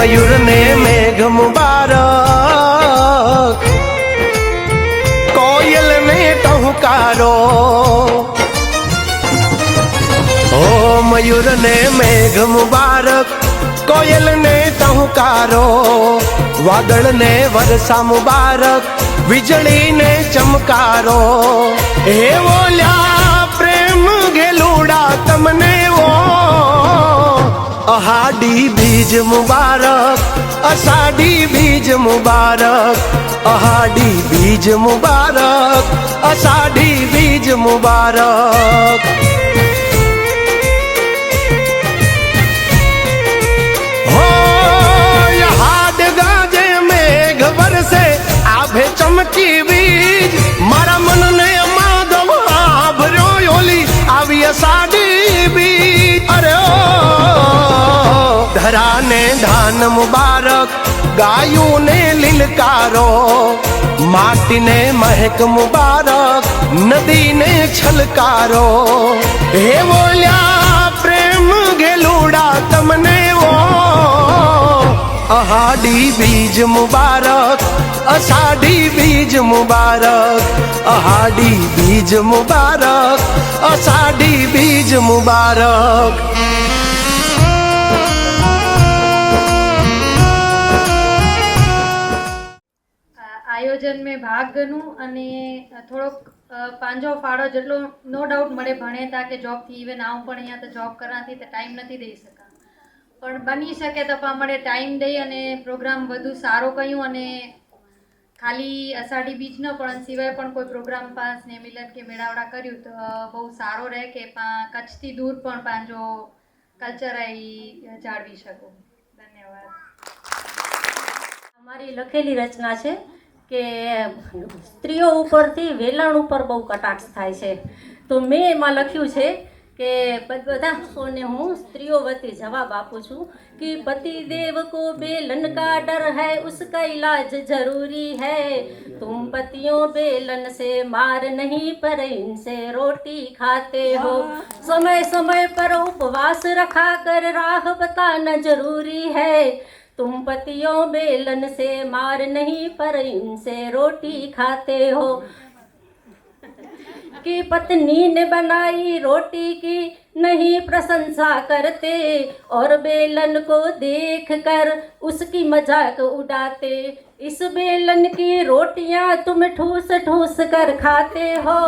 मयूर ने मेघ मुबारक, कोयल ने टहुकारो। ओ मयूर ने मेघ मुबारक, कोयल ने टहुकारो। वादळ ने वरसा मुबारक, વીજળી ને ચમકારો। હે બોલ્યા પ્રેમ ઘેલુડા તમને ઓ, અહાડી બીજ મુબારક, અષાઢી બીજ મુબારક, અહાડી બીજ મુબારક, અષાઢી બીજ મુબારક। से आभे चमकी बीज, मारा मन ने माधव आभर्यो योली आवी अषाढ़ी बीज। अरे ओ धरा ने धान मुबारक, गायू ने लिलकारो। माटी ने महक मुबारक, नदी ने छलकारो। हे बोल्या प्रेम घेलूड़ा तमने वो, अहाड़ी बीज मुबारक, अषाढ़ी बीज मुबारक, अहाड़ी बीज मुबारक, अषाढ़ी बीज मुबारक। આયોજન મેં ભાગ ગણું અને થોડોક પાંજો ફાળો જેટલો નો ડાઉટ મળે ભણેતા કે જોબથી ઇવન આવું પણ અહીંયા તો જોબ કરવાથી તો ટાઈમ નથી દઈ શકા, પણ બની શકે તો અમારે ટાઈમ દઈ અને પ્રોગ્રામ વધુ સારો કર્યું અને ખાલી અષાઢી બીજ ન પણ સિવાય પણ કોઈ પ્રોગ્રામ પાસ ને મિલન કે મેળાવડા કર્યું તો બહુ સારો રહે કે કચ્છથી દૂર પણ પાંજો કલ્ચર જાળવી શકો। ધન્યવાદ। અમારી લખેલી રચના છે કે સ્ત્રીઓ ઉપરથી વેલણ ઉપર બહુ કટાક્ષ થાય છે, તો મેં એમાં લખ્યું છે કે બધાને હું સ્ત્રીઓ વતી જવાબ આપું છું कि पति देव को बेलन का डर है, उसका इलाज जरूरी है। तुम पतियों बेलन से मार नहीं पर इनसे रोटी खाते हो। समय समय पर उपवास रखा कर राह बताना जरूरी है। तुम पतियों बेलन से मार नहीं पर इनसे रोटी खाते हो। कि पत्नी ने बनाई रोटी की नहीं प्रशंसा करते, और बेलन को देख कर उसकी मजाक उड़ाते। इस बेलन की रोटियां तुम ठूस ठूस कर खाते हो।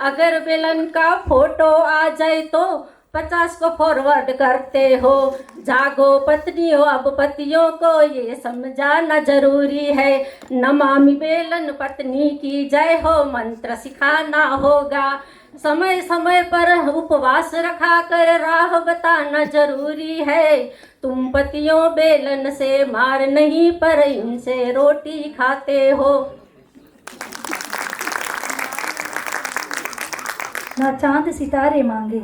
अगर बेलन का फोटो आ जाए तो 50 को फॉरवर्ड करते हो। जागो पत्नियों, अब पतियों को ये समझाना जरूरी है। नमामि बेलन पत्नी की जय हो मंत्र सिखाना होगा। समय समय पर उपवास रखा कर राह बताना जरूरी है। तुम पतियों बेलन से मार नहीं पर इनसे रोटी खाते हो। ना चांद सितारे मांगे,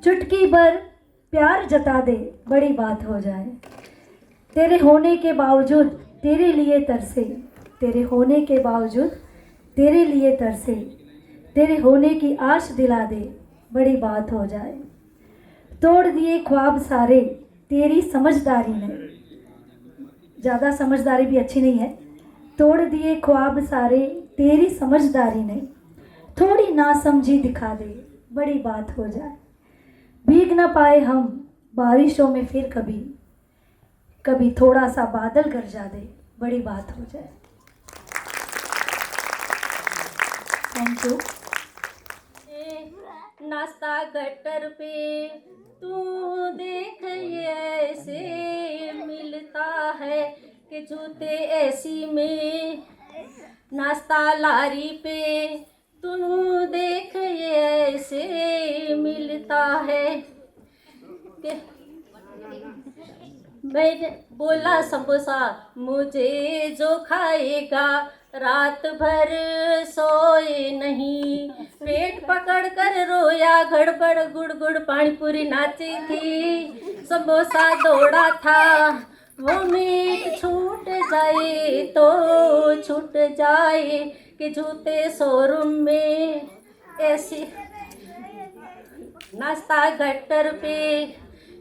चुटकी भर प्यार जता दे, बड़ी बात हो जाए। तेरे होने के बावजूद तेरे लिए तरसे, तेरे होने के बावजूद तेरे लिए तरसे, तेरे होने की आश दिला दे, बड़ी बात हो जाए। तोड़ दिए ख्वाब सारे तेरी समझदारी ने, ज़्यादा समझदारी भी अच्छी नहीं है। तोड़ दिए ख्वाब सारे तेरी समझदारी ने, थोड़ी नासमझी दिखा दे, बड़ी बात हो जाए। भीग न पाए हम बारिशों में फिर कभी, कभी थोड़ा सा बादल गरजा दे, बड़ी बात हो जाए। Thank you. नाश्ता गटर पे तू देख ये ऐसे मिलता है कि जूते ऐसी में। नाश्ता लारी पे तू देख ये ऐसे मिलता है कि मैंने बोला समोसा मुझे जो खाएगा रात भर सोए नहीं। पेट पकड़ कर रोया गड़बड़ गुड़ गुड़ पानी पूरी नाची थी। समोसा दौड़ा था वो मीट छूट जाए तो छूट जाए कि जूते शोरूम में ऐसी। नाश्ता गट्टर पे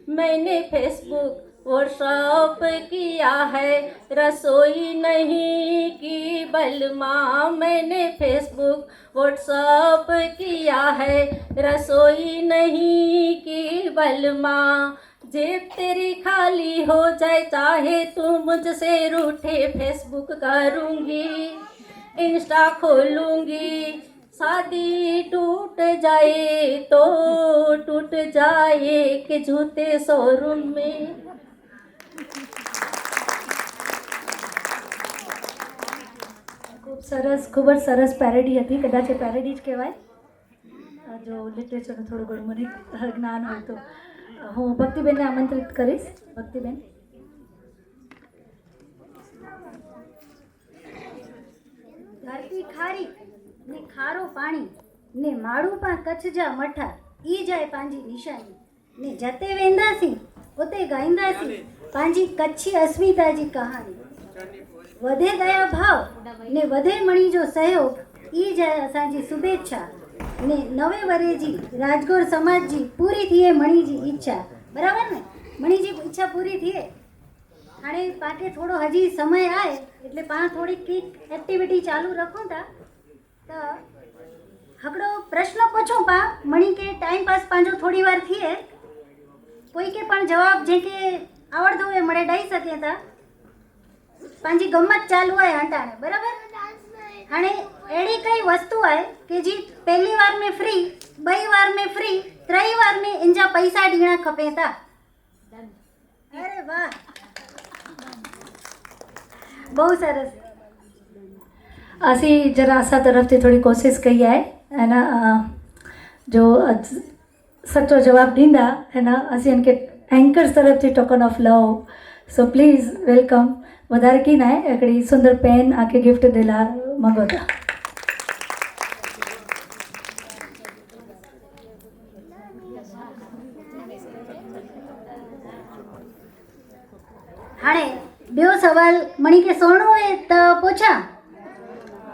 मैंने फेसबुक व्हाट्सअप किया है, रसोई नहीं की बलमा। मैंने फेसबुक व्हाट्सअप किया है, रसोई नहीं की बलमा। जेब तेरी खाली हो जाए, चाहे तू मुझसे रूठे, फेसबुक करूँगी, इंस्टा खोलूँगी। शादी टूट जाए तो टूट जाए कि जूते शोरूम में। ખૂબ જ સરસ પેરેડી હતી, કદાચ એ પેરેડી જ કહેવાય. જો લિટરેચરનું થોડું ઘણું મને જ્ઞાન હોય તો હું ભક્તિબેનને આમંત્રિત કરીશ. ભક્તિબેન. ધરતી ખારી ને ખારો પાણી ને માળું પા કચ્છ જા મઠા ઈ જાય પાંજી નિશાनी ने जते वेंदासी उते गाईंदासी पांजी कच्छी अस्मिता जी कहानी। वधे गया भाव ने वधे मणी जो सहयोग ई जाए असांजी शुभेच्छा ने नवे वरे जी राजगोर समाज जी पूरी थिए मणी जी इच्छा। बराबर ने मणी जी इच्छा पूरी थिए। हाणे पाके थोड़ो हजी समय आए એટલે पा थोड़ी कीक एक्टिविटी चालू रखूं था तो हकड़ो प्रश्न पूछूं पा मणी के टाइम पास पांजो थोड़ी वार थिए कोई के पण जवाब जे के आवड़तो है मणे दई सके था पांजी गम्मत चालू है हंटाने। बराबर हाणे एड़ी कई वस्तु है कि जी पहली वार में फ्री, बई वार में फ्री, त्रीई वार में इंजा पैसा डीना खपे था। अरे वाह, बहुत सरस। असी जरा असा तरफ से थोड़ी कोशिश कई है ना, जो सच्चो जवाब दींदा है ना, असी इनके एंकर्स तरफ से token of love. So please welcome. वधारे की ना है एकड़ी सुंदर पेन आके गिफ्ट दिला मगोता। हाणे बियो सवाल मणी के सोनू है तो पूछा।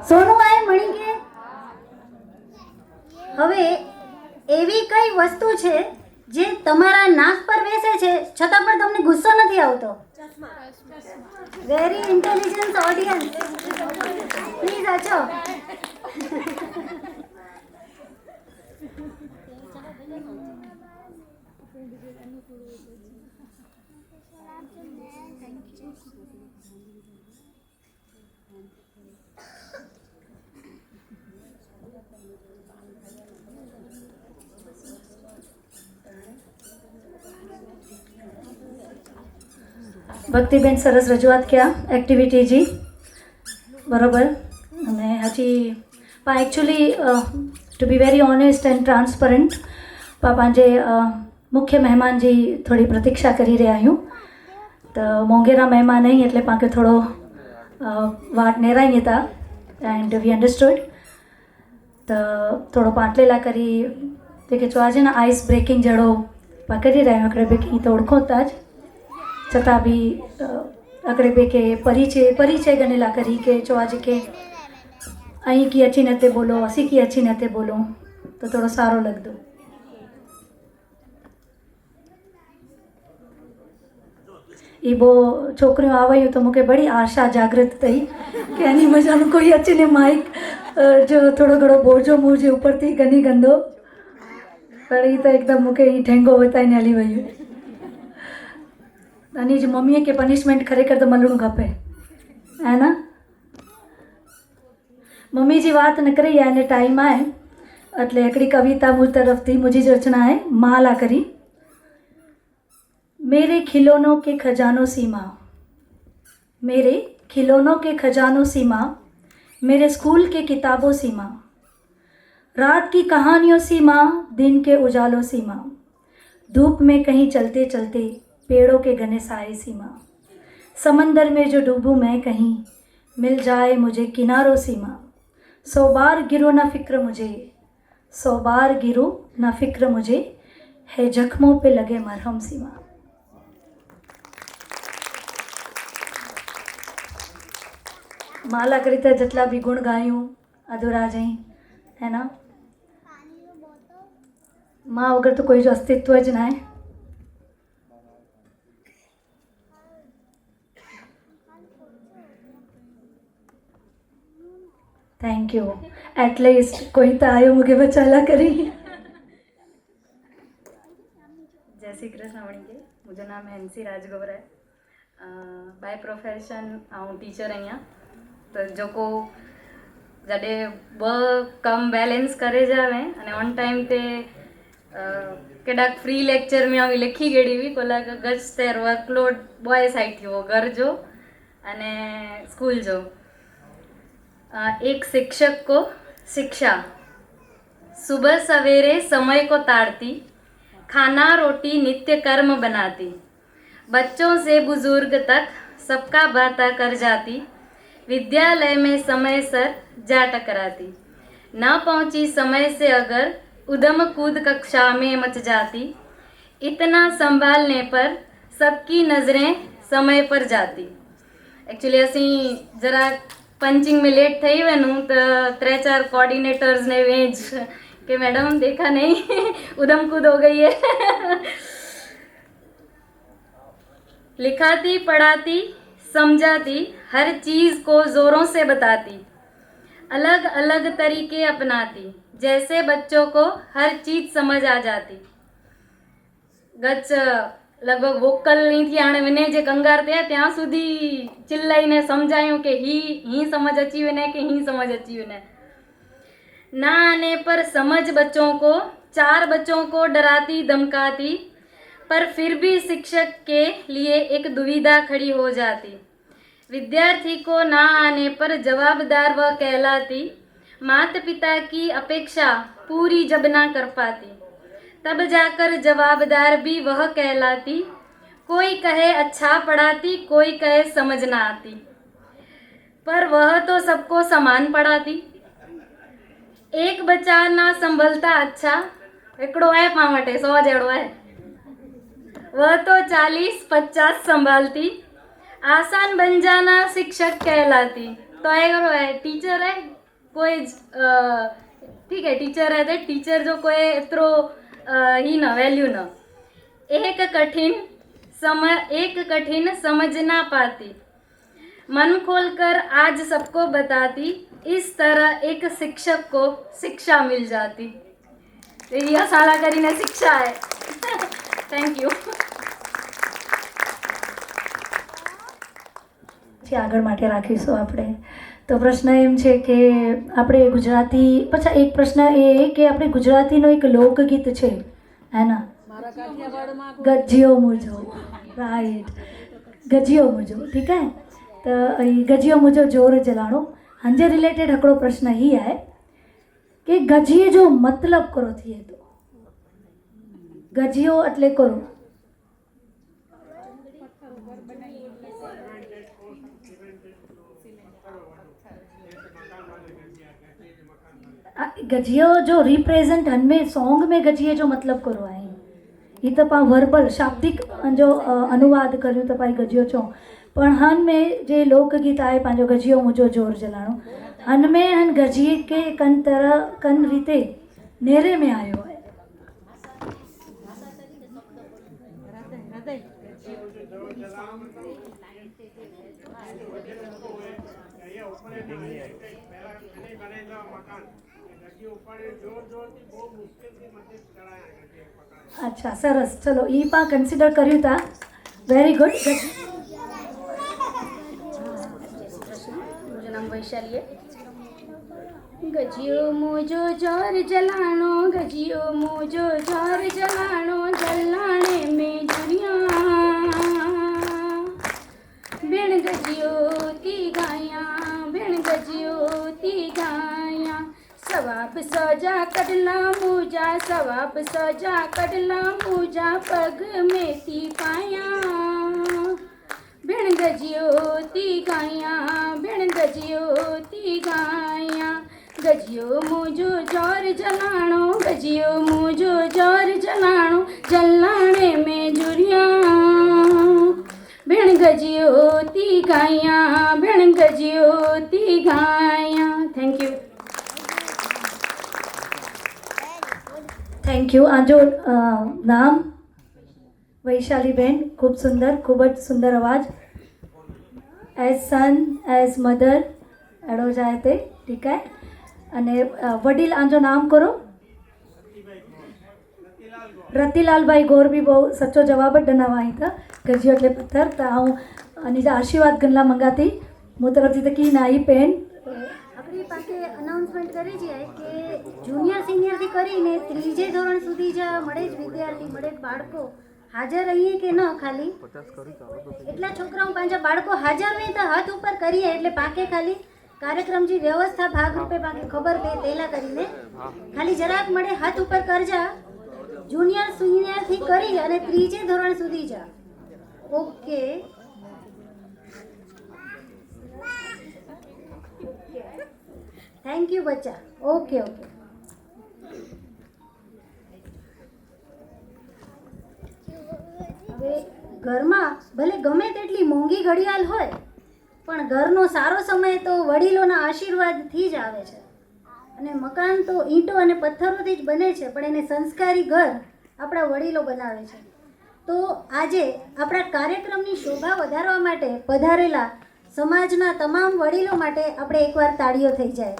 सोनू है मणी के हवे एवी कई वस्तु छे जे तमारा नाक पर बेसे छे छतां पण तमने गुस्सो नहीं आवतो। वेरी इंटेलिजेंट ऑडियंस, प्लीज आचो। ભક્તિબેન સરસ રજૂઆત કયા એક્ટિવિટી जी બરાબર। અને હજી actually to be very honest and transparent पंहिंजे मुख्य मेहमान जी थोड़ी प्रतीक्षा करी रहा आहियूं। तो मोंघेरा मेहमान आई एटले पाके थोड़ो वाट नेराई था एंड वी अंडरस्टूड। तो थोड़ो पाटलेला करी जेके चवाजे ना आइस ब्रेकिंग जड़ो पा करी रहा आहियूं। हिकिड़े ॿिए खे तो ओळखो था ज छतां बि हिकिड़े ॿिए खे परिचय गनेला करी के चवाजे के अहीं की अच्छी नते बोलो, असी की अच्छी नते बोलो, तो थोड़ो सारो लगदो। ई बो छोकरियों आवयूं तो मूंखे बड़ी आशा जागृत थी कि एनी मजा में कोई अचे ने माइक जो थोड़ो घणो बोझो मुंह जे ऊपर थी गनी गंदो, पर ई तो एकदम मूंखे ई ठेंगो वताईने हली वयूं। अनी जी मम्मीअ खे पनिशमेंट खरेखर तो मलणो खपे, है ना। मम्मी जी बात न करी है, टाइम है એટલે हिकिड़ी कविता मुझ तरफ थी, मुझी जी रचना है माला करी। मेरे खिलौनों के खजानों सीमा, मेरे खिलौनों के खजानों सीमा, मेरे स्कूल के किताबों सीमा, रात की कहानियों सीमा, दिन के उजालों सीमा, धूप में कहीं चलते चलते पेड़ों के घने साए सीमा, समंदर में जो डूबूं मैं कहीं मिल जाए मुझे किनारों सीमा, 100 बार गिरो ना फिक्र मुझे, 100 बार गिरो ना फिक्र मुझे, है जख्मों पे लगे मरहम सीमा। माला करी त जतला भी गुण गायूं अधूरा जई, है ना। माँ वगैरह तो कोई जो अस्तित्व ज ना है। Thank you. एटलीस्ट कोई तो आयो मूंखे बचाला करी। जय श्री कृष्ण वणिके। मुझो नाम हैंसी राजगोर है। बाय प्रोफेशन आऊं टीचर आहियां। तो जेको जॾहिं ॿ कम बैलेंस करे जावे अने ऑन टाइम ते केॾाक फ्री लेक्चर में આવી લખી ગયેલી हुई કોલા ગજ તેર વર્કલોડ બોય સાઈડ થયો घर जो अने स्कूल जो। एक शिक्षक को शिक्षा सुबह सवेरे समय को ताड़ती, खाना रोटी नित्य कर्म बनाती, बच्चों से बुजुर्ग तक सबका बाता कर जाती, विद्यालय में समय सर जा टकराती, न पहुंची समय से अगर उधम कूद कक्षा में मच जाती, इतना संभालने पर सबकी नज़रें समय पर जाती। एक्चुअली असी जरा पंचिंग में लेट थी वनूँ तो 3-4 कोऑर्डिनेटर्स ने वेज कि मैडम देखा नहीं उधम कूद हो गई है। लिखाती पढ़ाती समझाती, हर चीज़ को ज़ोरों से बताती, अलग अलग तरीके अपनाती, जैसे बच्चों को हर चीज़ समझ आ जाती। गच लगभग वोकल नहीं थी हाणे विनय जे कंगार थिया ત્યાં સુધી चिल्लाईने समझायूं कि ही समझ अची वञे कि ही समझ अची वञे। ना आने पर समझ बच्चों को 4 बच्चों को डराती धमकाती, पर फिर भी शिक्षक के लिए एक दुविधा खड़ी हो जाती। विद्यार्थी को ना आने पर जवाबदार वह कहलाती, माता पिता की अपेक्षा पूरी जब ना कर पाती, तब जाकर जवाबदार भी वह कहलाती। कोई कहे अच्छा पढ़ाती, कोई कहे समझ ना आती, पर वह तो सबको समान पढ़ाती। एक बच्चा ना संभलता अच्छा, हिकिड़ो है पाण वटि 100 जहिड़ो है, वह तो 40-50 संभालती, आसान बन जाना शिक्षक कहलाती। तो है टीचर है कोई ठीक है टीचर है तो टीचर जो कोई एतरो ही न वैल्यू न। एक कठिन समझ ना पाती, मन खोलकर आज सबको बताती, इस तरह एक शिक्षक को शिक्षा मिल जाती। तो यह साला करीने शिक्षा है। Thank you. આગળ માટે રાખીશું આપણે। તો પ્રશ્ન એમ છે કે આપણે ગુજરાતી પાછા એક પ્રશ્ન એ કે આપણે ગુજરાતીનો એક લોકગીત છે હે ના ગજિયો મુજો રાઈટ ગજિયો મુજો ठीक है। તો એ ગજિયો મુજો જોર જલાણો હંજે रिलेटेड हिकिड़ो प्रश्न ही आहे કે ગજીએ જો મતલબ કરો थिए तो ગજિયો એટલે કરો गजियो जो रिप्रेजेंट हनमें सॉन्ग में गजिए जो मतलब करो है ये तो पा वर्बल शाब्दिक जो अनुवाद करूँ तो पाई गजियो चो पण हन में जे लोकगीत आए पांजो गजियो मुझो जोर जलाणो हन में हन गजिए के कन रीते नेरे में आयो है। अच्छा सरस चलो ई पा कंसिडर कर्યું ता वेरी गुड। मुझे नाम वैशाली है। गजियो मुझो जोर जलानो, गजियो मुझो जोर जलानो, जलाने में जुरिया बिन गजियो ती गाया, बिन गजियो ती गाया, सवाब सजा कडला मुजा, सवाब सजा कडला मुजा, पग में ती पाया बिन गजियो ती गाया, बिन गजियो ती गाया। गजियो मुझो जोर जलाणो, गजियो मुझो जोर जलाणो, जलाणे में जुरिया बिन गजियो ती गाया, बिन गजियो ती गाया। Thank you. Thank you. आजो नाम वैशाली बेन खूब सुंदर, खूब ज सुंदर आवाज। एज सन एज मदर अड़ो जाए ते ठीक है अने वडील आंजो नाम करो रतीलाल भाई गौर भी बहु सच्चो जवाब ॾिना आई था गरजियो એટલે પથ્થર તો હું અનીજા આશીર્વાદ ગનલા મંગાતી મો તરફથી તો કી નાઈ પેન આપણી પાસે અનાઉન્સમેન્ટ કરી છે કે જુનિયર સિનિયરથી કરીને ત્રીજે ધોરણ સુધી જ મળે જ વિદ્યાર્થી મળે જ બાળકો હાજર રહીએ કે ન ખાલી એટલા છોકરાઓ પાંચા બાળકો હાજર રહે તો હાથ ઉપર કરીએ એટલે પાકે ખાલી કાર્યક્રમ जी व्यवस्था भागरूपे पाके खबर पे तेला करीने खाली જરાક મળે હાથ ઉપર કરજા જુનિયર સિનિયર થી કરી અને ત્રીજે ધોરણ સુધી જા ઓકે થેન્ક યુ બચ્ચા ઓકે ઓકે હવે ઘરમાં ભલે ગમે તેટલી મોંઘી ઘડિયાળ હોય પણ ઘરનો સારો સમય તો વડીલોના આશીર્વાદથી જ આવે છે અને મકાન તો ઈંટો અને પથ્થરોથી જ બને છે પણ એને સંસ્કારી ઘર આપણા વડીલો બનાવે છે તો આજે આપણા કાર્યક્રમની શોભા વધારવા માટે પધારેલા સમાજના તમામ વડીલો માટે આપણે એકવાર તાળીઓ થઈ જાય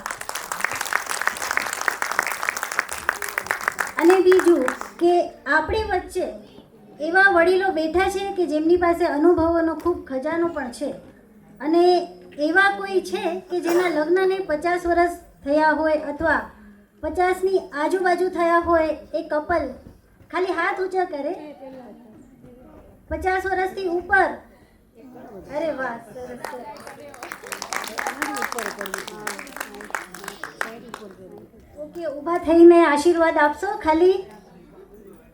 અને બીજું કે આપણી વચ્ચે એવા વડીલો બેઠા છે કે જેમની પાસે અનુભવોનો ખૂબ ખજાનો પણ છે અને એવા કોઈ છે કે જેના લગ્નને 50 વર્ષ થયા હોય અથવા 50ની આજુબાજુ થયા હોય એ કપલ ખાલી હાથ ઊંચા કરે 50 વર્ષથી ઉપર અરે વાહ સરસ ઓકે ઊભા થઈને આશીર્વાદ આપશો ખાલી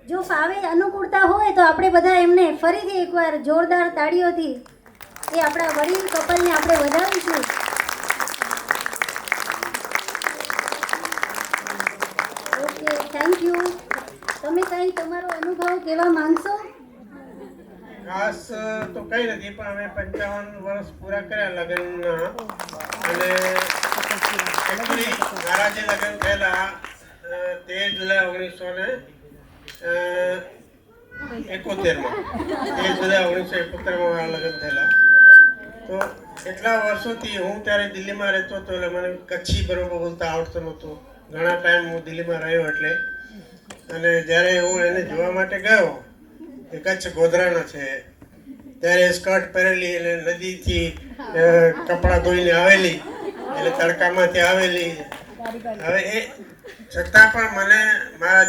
જો ફાવે અનુકૂળતા હોય તો આપણે બધા એમને ફરીથી એકવાર જોરદાર તાળીઓથી એ આપણા વડીલ કપલને આપણે વધાવીશું ઓકે થેન્ક યુ તમે કંઈ તમારો અનુભવ કહેવા માંગશો ખાસ તો કંઈ નથી પણ અમે 55 વર્ષ પૂરા કર્યા લગ્નના અને એકચ્યુઅલી મારા જે લગ્ન થયેલા 13 જુલાઈ 1971માં 13 જુલાઈ 1971માં મારા લગ્ન થયેલા તો એટલા વર્ષોથી હું ત્યારે દિલ્હીમાં રહેતો હતો એટલે મને કચ્છી બરોબર બોલતા આવડતું નહોતું ઘણા ટાઈમ હું દિલ્હીમાં રહ્યો એટલે અને જ્યારે હું એને જોવા માટે ગયો એ કચ્છ ગોધરાનો છે ત્યારે સ્કર્ટ પહેરેલી એટલે નદીથી કપડાં ધોઈને આવેલી એટલે તડકામાંથી આવેલી હવે એ છતાં પણ મને મારા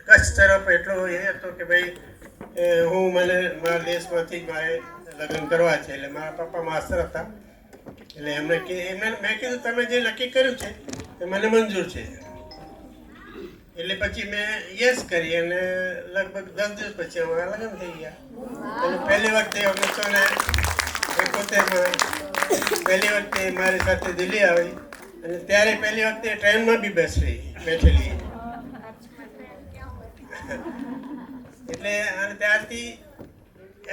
કચ્છ તરફ એટલો એ હતો કે ભાઈ હું મને મારા દેશમાંથી જ મારે લગ્ન કરવા છે એટલે મારા પપ્પા માસ્તર હતા એટલે એમણે મેં કીધું તમે જે નક્કી કર્યું છે એ મને મંજૂર છે એટલે પછી મેં યસ કરી અને લગભગ 10 દિવસ પછી અમારા લગ્ન થઈ ગયા અને પહેલી વખતે 1971માં પહેલી વખતે મારી સાથે દિલ્હી આવી અને ત્યારે પહેલી વખતે ટ્રેનમાં બી બેઠેલી એટલે અને ત્યારથી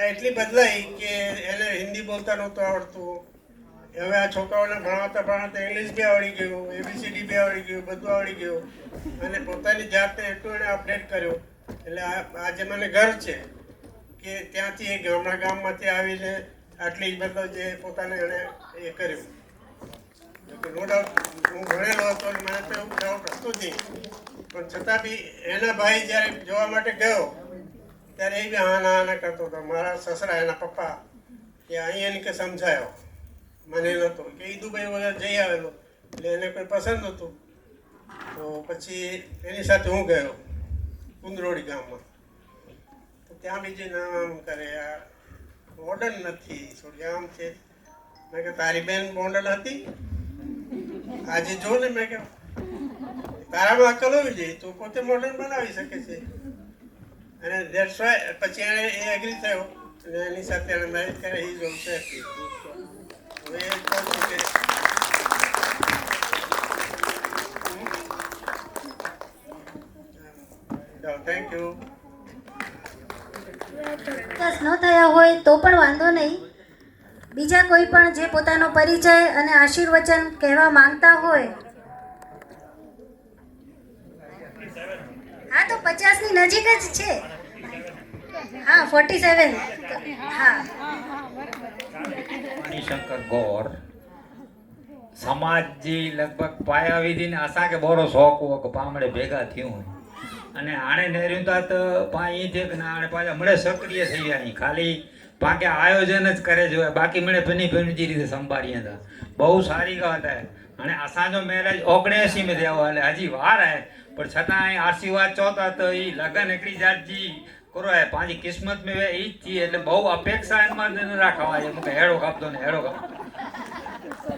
એટલી બદલાઈ કે એને હિન્દી બોલતા નહોતું આવડતું હવે આ છોકરાઓને ભણાવતા ઇંગ્લિશ બી આવડી ગયું ABCD બી આવડી ગયું બધું આવડી ગયું અને પોતાની જાતને એટલું એને અપડેટ કર્યો એટલે આજે મને ગર્વ છે કે ત્યાંથી એ ગામમાંથી આવીને આટલી મતલબ જે પોતાને એણે એ કર્યું નો ડાઉટ હું ભણેલો હતો અને મને તો એવું ડાઉટ હતું જ નહીં પણ છતાં બી એના ભાઈ જ્યારે જોવા માટે ગયો ત્યારે એ બી હા કરતો હતો મારા સસરા એના પપ્પા કે અહીંયા કે સમજાયો મને નહોતો કે એ દુબઈ વગર જઈ આવેલો એટલે એને કોઈ પસંદ નહોતું તો પછી એની સાથે હું ગયો કુંદરોડી ગામમાં તો ત્યાં બી જે નામ કરે આ મોડર્ન નથી થોડી આમ છે મેં કે તારી બેન મોડર્ન હતી આજે જો ને મેં કે તારામાં અકલ હોવી જોઈએ તું પોતે મોડર્ન બનાવી શકે છે અને દેટ્સ વાય પછી એણે એ એગ્રી થયો અને એની સાથે એણે મેરેજ કરે એ જ છે હવે એ કહું છું કે થેન્ક યુ ચોક્કસ ન થયા હોય તો પણ વાંધો નહીં બીજા કોઈ પણ જે પોતાનો પરિચય અને આશીર્વચન કહેવા માંગતા હોય હા તો 50ની નજીક જ છે હા 47 હા મણિશંકર ગોર समाज जी लगभग पाया विधि ने असांखे बोरो शौक़ हो कि पामड़े भेगा थियूं अने हाणे नेरियूं था त पाण ईअं थिए की न हाणे पाछा मिड़े सक्रिय थी विया आहियूं खाली पाण खे आयोजन ज करे जो बाक़ी मिड़े पंहिंजी जी रीते संभालीए था બહુ સારી વાત आहे हाणे असांजो मैरिज 79 में थियो हले हजी वार आहे पर छतां ऐं आशीर्वाद चओ था त ई लगन हिकिड़ी जात जी करो आहे पंहिंजी क़िस्मत में वे ई थी એટલે બહુ અપેક્ષા એમાં ન રાખવા છે મૂંखे अहिड़ो खपंदो ने अहिड़ो खपंदो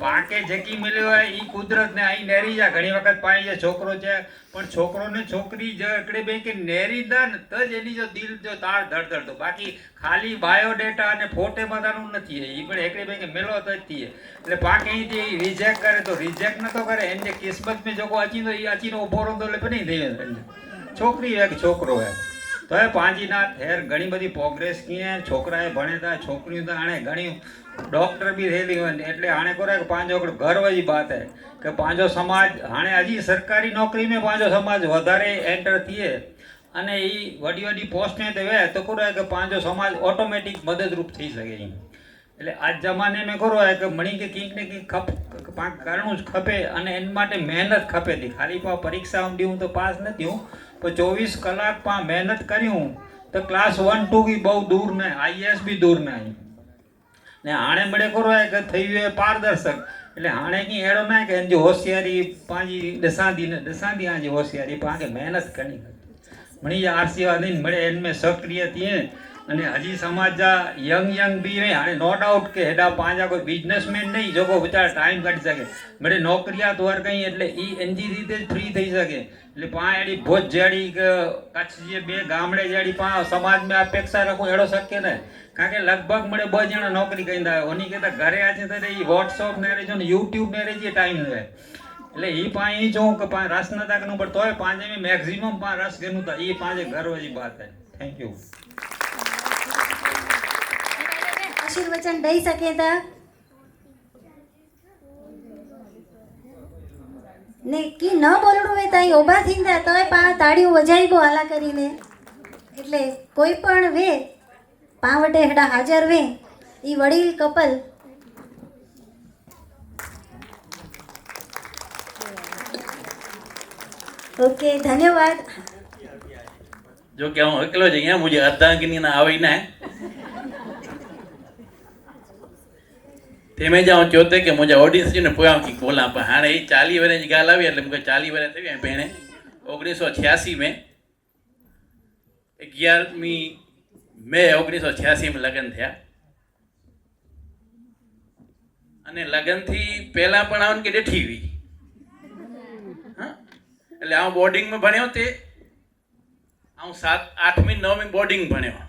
पाके जेकी मिलियो आहे ई कुदरत ने आई नेरी जा घणी वखत पाई जे छोकरो छे पण छोकरो ने छोकरी जो एकड़े बे के नेरी दा न त ज एनी जो दिल जो तार धड़धड़तो बाकी खाली बायोडेटा ने फोटे मदानु नथी ई पण एकड़े बे के मिलो त थी એટલે पाके ई जे रिजेक्ट करे तो रिजेक्ट न तो करे इन जे किस्मत में जो अचींदो ई अचीनो उभो रहंदो ले पनि थी छोकरी है कि छोकरो है तो है पांजी ना हेर घणी बधी प्रोग्रेस की है छोकराए भणे था छोकरियों तो हाणे घणी डॉक्टर भी थेली एटले हाणे कोरे पांजो गर्व जी बात है कि पांजो समाज हाणे हजी सरकारी नौकरी में पांजो समाज वधारे एंटर थिए अने ई वडी वडी पोस्ट में ते वे तो कोरे कि पांजो समाज ऑटोमेटिक मददरूप थी सके એટલે આજ જમાને में करो है कि मणी के कंईक ने कंईक करणું જ खपे અને એન માટે મહેનત ખપે थी खाली पा परीक्षा ॾियूं तो पास न थियूं पर 24 कलाक पा मेहनत करियूं तो क्लास 1 2 की बहुत दूर न IAS भी दूर न आई ने हाणे मड़े करो है कि थी वियो पारदर्शक એટલે हाणे की अहिड़ो न आहे कि हिन जी होशियारी पंहिंजी ॾिसांदी आहे जी होशियारी पाण खे महिनत करणी मणी जा आशीर्वाद आहिनि मड़े हिन में सक्रिय थिए અને હજી સમાજ જા યંગ બી વે હાणे नो डाउट કે હેડા પાંજા કોઈ બિઝનેસમેન નહીં જો કો વિચાર ટાઈમ કાઢી શકે મળે નોકરિયાત વર્ગ અહીં એટલે ઈ એનજી રીતે જ ફ્રી થઈ શકે એટલે પા એડી ભોજ જેડી કચ્છ જે બે ગામડે જેડી પા સમાજ में अपेक्षा रखो एड़ो शक्य न કારણ કે લગભગ મળે 2 જણા નોકરી કઈંदा ઓની કેતા ઘરે આજે તો ઈ WhatsApp ને રે જો ને YouTube ને રે જે ટાઈમ લે એટલે ઈ પા ઈ જો કે પા રસ ન તાક નું પર તોય પાંજે में मैक्सिमम पा रस गेनु ता ઈ પાંજે गर्व जी बात है थैंक यू आशीर्वचन दई सके था ने की न बोलड़ू वे ताई ओबा थींदा तोय पा ताड़ियों वजाईबो हाला करीने એટલે કોઈ પણ વે પાવટે હેડા હાજર વે ઈ વડીલ કપલ ओके धन्यवाद जो कि हूँ एकलो ज अँ मुझे अर्धांगिनी ना आवी ना तेमें जाऊँ चोते कि मुझे ऑडियंस ने पोया की बोला पर हाँ 40 वर्ष की गाल आई एट मुझे 40 वर्ष थी भेणे 1986 में 11 मई 1986 में लग्न थे अने लग्न थी पहला पण आवन के डेठी हुई हाँ એટલે આ બોર્ડિંગ में ભણ્યો તે હું 7 8મી 9મી બોર્ડિંગ ભણ્યો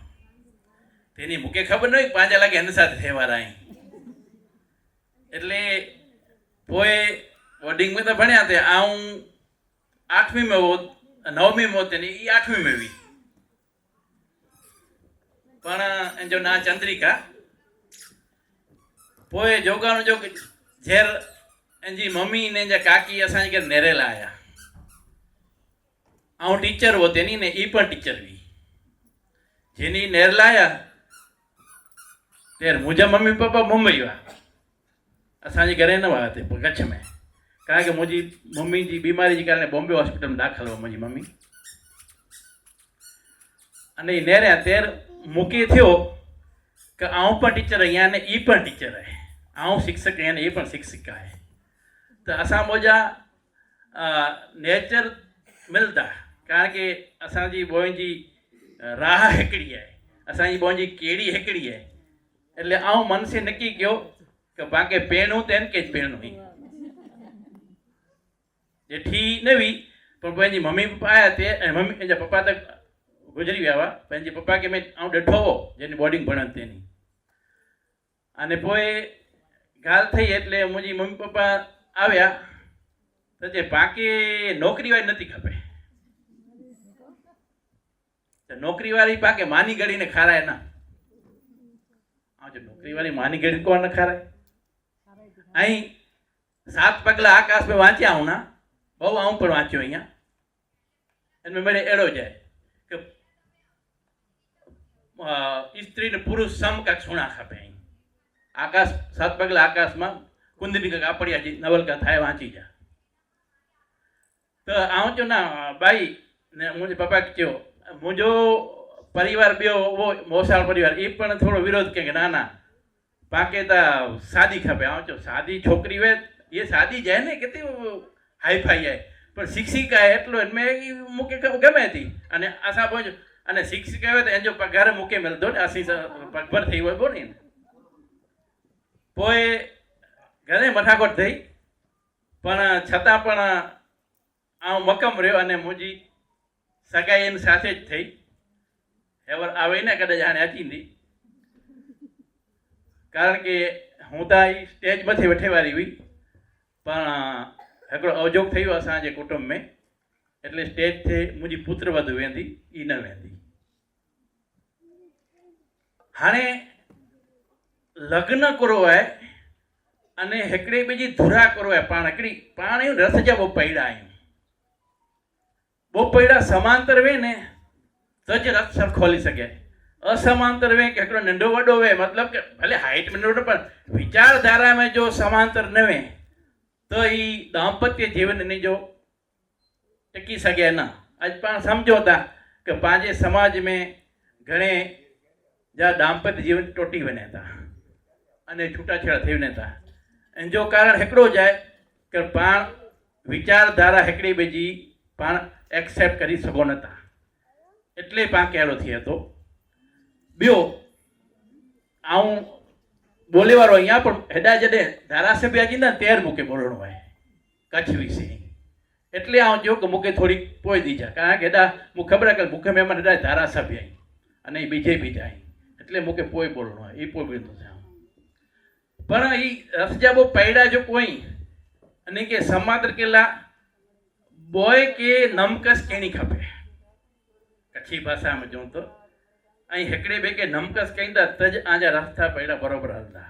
તેની મુકે ખબર ન હોય 5 લાગે એના સાથે થેવારા અહીં એટલે પોએ બોર્ડિંગ में तो ભણ્યા તે આ હું 8મી में हो 9મી में होते नहीं 8મી में भी पण जो ना चंद्रिका पोए जोगाणो जो झेर एंजी मम्मी ने जा काकी असां के नेरेला आया आऊं टीचर हो तेनी ने ई पण टीचर हुई जेनी नेरला आया तेर मुझे मम्मी पापा मुंबई हुआ असांजे घरे न हुआ थे कच्छ में कारण के मुझी मम्मी जी बीमारी के कारण बॉम्बे हॉस्पिटल में दाखिल हुआ मुझी मम्मी अने नेरे तेर मुके थियो कि आऊं पण टीचर आहियां ने ई पण टीचर है आऊं शिक्षक आहियां ने ई पण शिक्षिका है तो असां मुझा नेचर मिलता कारण के असांजी बोइन जी राह हिकिड़ी है असांजी बोइन जी केड़ी हिकिड़ी है એટલે આऊं मन से नक्की कयो कि बाक़ी पहिणूं त एनके ज पहिणूं हुई जेठी न हुई पर पंहिंजी मम्मी पप्पा आया ते ऐं मम्मी पंहिंजा पप्पा त गुज़री विया हुआ पंहिंजे पप्पा खे में आऊं ॾिठो हो जंहिंजी बोर्डिंग भणनि तेनी अने पोइ ॻाल्हि थी એટલે मुंहिंजी मम्मी पप्पा આવ્યા त जे पाके नौकरी वारी नथी खपे त नौकरी वारी पाके मानी गળીને ખારાય ना जो नौकरी वाली मानी गળી कोण न खाराय ऐं 7 पगला आकाश में वांचिया हूं ना बहु आऊं पण वांचियो अहियां इनमें मेरे अहिड़ो जाए कि स्त्री ने पुरुष समकक्ष होना खपे आकाश 7 पगला आकाश में કુંદની કાપડિયા જે નવલકથા થાય વાંચી જા તો આવું જો ના બાઈ ને મુझे પપ્પા કયો મુझो પરિવાર ॿियो મોસાળ પરિવાર એ પણ થોડો વિરોધ કે ના ના પાકે તા શાદી ખપે આવું જો શાદી છોકરી વે એ શાદી જાય ને કેટલી હાઈ ફાઈ જાય પણ શિક્ષિકા એટલો મેં મૂકે ગમે હતી અને આશા બોજ અને શિક્ષિકા હોય તો એનો પગાર મૂકે મળતો ને આશી પગભર થઈ હોય બોને પોએ ઘરે મઠાકોટ થઈ પણ છતાં પણ આ મકમ રહ્યો અને મુજી સગાઈ એની સાથે જ થઈ એવર આવે ને કદાચ આને અચીંદી કારણ કે હું તો સ્ટેજ મથે વેઠેવારી हुई પણ हिकिड़ो अवजोग थी वियो असांजे कुटुंब में એટલે સ્ટેજ તે मुंहिंजी पुत्र वधू वेंदी ई न वेंदी हाणे लग्न करो आहे अने हिकिड़ी ॿिजी धुरा करो आहे पाण हिकिड़ी पाण आहियूं रथ जा ॿ पैड़ा आहियूं ॿ पैड़ा समांतर वे ने त ज रथ सरखो हली सघे असमांतर वे के हिकिड़ो नंढो वॾो वे मतिलबु के भले हाइट में नंढो पर विचारधारा में जो समांतर न वे तो ई दाम्पत्य जीवन इन जो टिकी सघे न अॼु पाण सम्झो था कि पंहिंजे समाज में घणे जा दाम्पत्य जीवन टुटी वञे था अने छूटाछेड़ा थी वञे था इन जो कारण हिकिड़ो ज आहे कि पाण विचारधारा हिकिड़ी ॿिए जी पाण एक्सेप्ट करी सघो नथा એટલે પાણ કહેલો થયો હતો ॿियो આऊं બોલે વાળો અહીંયા પણ હેડા જડે ધારાસભ્ય અજી ને તેર મૂકે બોલણો હોય કચ્છ વિશે એટલે આવું જો કે મૂકે થોડી પોઈ દીજા કારણ કે હેડા હું ખબર કે મુખ્ય મહેમાન હેડા ધારાસભ્ય અને બીજેપી જાય એટલે મૂકે પોઈ બોલણો હોય એ પોઈ બીજું થાય પણ એ રસજાબો પૈડા જો કોઈ અને કે સમાદર કેલા બોય કે નમકસ કેણી ખપે कच्छी भाषा में जो तो ऐं हिकिड़े ॿिए खे नमकस कईंदा त ज आजा रस्ता पहिरियों बराबरि हलंदा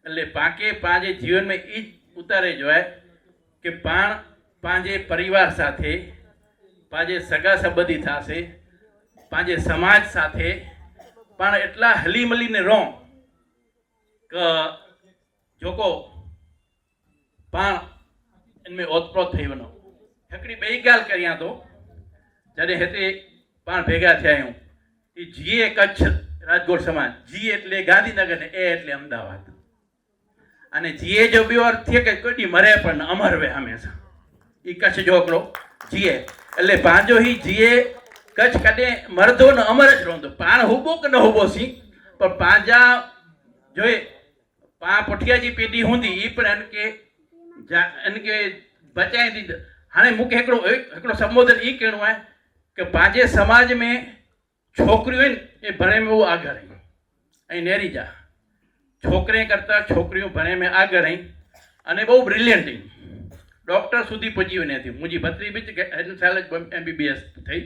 એટલે પાકે पंहिंजे जीवन में ई उतारे जो आहे કે પાણ पंहिंजे परिवार સાથે पंहिंजे સગા સંબંધી થશે पंहिंजे समाज સાથે પણ એટલા હલી મલીને રહો કે જોકો પાણ इनमें ओतप्रोत થઈ વનો हिकिड़ी ॿई ॻाल्हि करियां थो जॾहिं हिते पाण भेगा थिया आहियूं ई जीए कच्छ राजकोट समाज जी એટલે ગાંધીનગર ને એ એટલે અમદાવાદ અને જીએ જો ॿियो अर्थ थिए કે કોઈ મરે પણ અમર વે હંમેશા ई कच्छ जो हिकिड़ो जीए એટલે पंहिंजो ई जीए कच्छ कॾहिं मरदो न अमर ज रहंदो पाण हुबो की न हुबो सी पर पंहिंजा जो पाण पुठिया जी पीढ़ी हूंदी ई पण इनके बचाईंदी हाणे मूंखे हिकिड़ो संबोधन ई करिणो आहे कि पंहिंजे समाज में छोकिरियूं आहिनि એ ભણે में वो આગળ आहिनि ऐं नेरी जा छोकिरे करता छोकिरियूं भणे में આગળ आहिनि અને બહુ બ્રિલિયન્ટ આहिनि ડૉક્ટર સુધી પહોંચી વञे थी मुंहिंजी भत्री बि हिन साल MBBS થઈ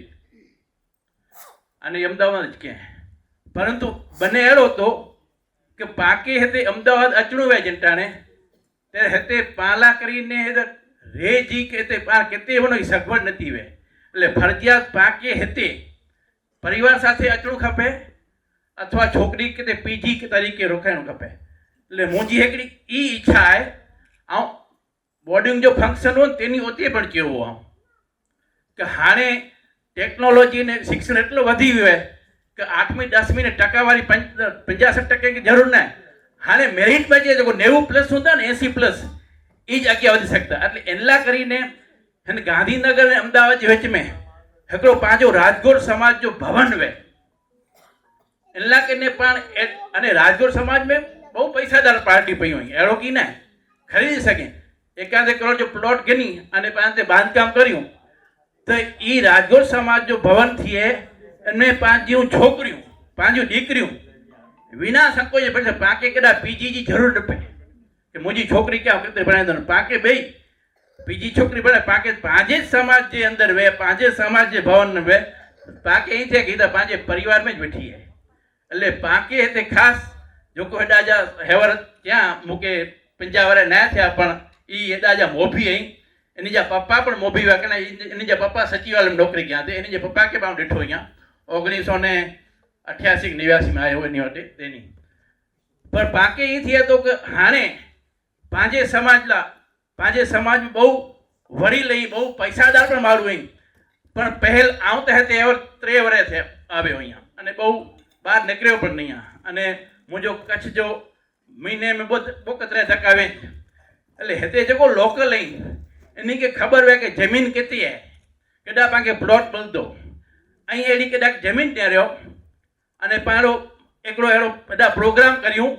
અને અમદાવાદ જ ક્યાંય પરંતુ બને અહેड़ो તો કે પાકે हिते अहमदाबाद अचणो वे जंटाणे ત્યારે हिते पाला કરીને रे जी के हिते पाण किथे हुनजी सगवड नथी वे એટલે ફરજિયાત પાકે हिते परिवार સાથે અચણું ખપે અથવા છોકરી किथे PG તરીકે રોકાણું ખપે એટલે મુંहिंजी हिकिड़ी ई इच्छा आहे ऐं बोर्डिंग जो फंक्शन हो तेनी ओते पण केवो आहे कि हाणे टेक्नोलॉजी ने शिक्षण एटलो वधी वियो आहे कि 8મી 10મી ने टकावारी 65% की जरूर न हाणे मेरिट में जो 90+ हूंदा ने 80+ ई ज अॻियां वधी सघंदा એટલે એનલા કરીને हिन गांधीनगर ने अहमदाबाद जे विच में हिकिड़ो पंहिंजो राजकोट समाज जो भवन वे एनला કરીને પણ અને राजकोट समाज में બહુ પૈસાદાર પાર્ટી પई हुई अहिड़ो की न खरीदी सघे 1 करोड़ जो प्लॉट गिनी અને પાંતે બાંધકામ કર્યું તો ई राजकोट समाज जो भवन थिए इनमें पंहिंजियूं छोकिरियूं पंहिंजियूं दीकरियूं विना संकोचे भले पाके केॾा PG जी ज़रूरत न पए कि मुंहिंजी छोकिरी क्या किथे भणाईंदो पाके ॿई PG छोकिरी भणे पाके पंहिंजे समाज जे अंदरि वे पंहिंजे समाज जे भवन में वे पाके ई थिए कि त पंहिंजे परिवार में ज वेठी आहे એટલે પાકે हिते ख़ासि जेको हेॾा जा हेवर ત્યાં मूंखे 50 वर न थिया पण ई हेॾा जा मोभी आहिनि इन जा पप्पा पण मोभी हुआ कारण इन जा पप्पा सचिवालय में नौकरी कया ते इन जे पप्पा खे पाण ॾिठो અહીંયા 1988 89 में आयो इन वटि तेनी पर पाके ई थिए तो कि हाणे પાંજે સમાજ બહુ વળી લઈ બહુ પૈસાદાર પણ મારું અહીં પણ પહેલ આવતા હતે એવર 3 વર્ષ થયા આવ્યો અહીંયા અને બહુ બહાર નીકળ્યો પણ નહીં અને મુંहिंजो कच्छ जो महीने में बहुत तरह धकावे એટલે हिते जेको लोकल आहिनि इन्ही खे ख़बर हुए कि ज़मीन केतिरी आहे केॾा पाण खे प्लॉट मिलंदो ऐं अहिड़ी केॾा ज़मीन ॾियरियो अने पाण हिकिड़ो अहिड़ो वॾा प्रोग्राम करियूं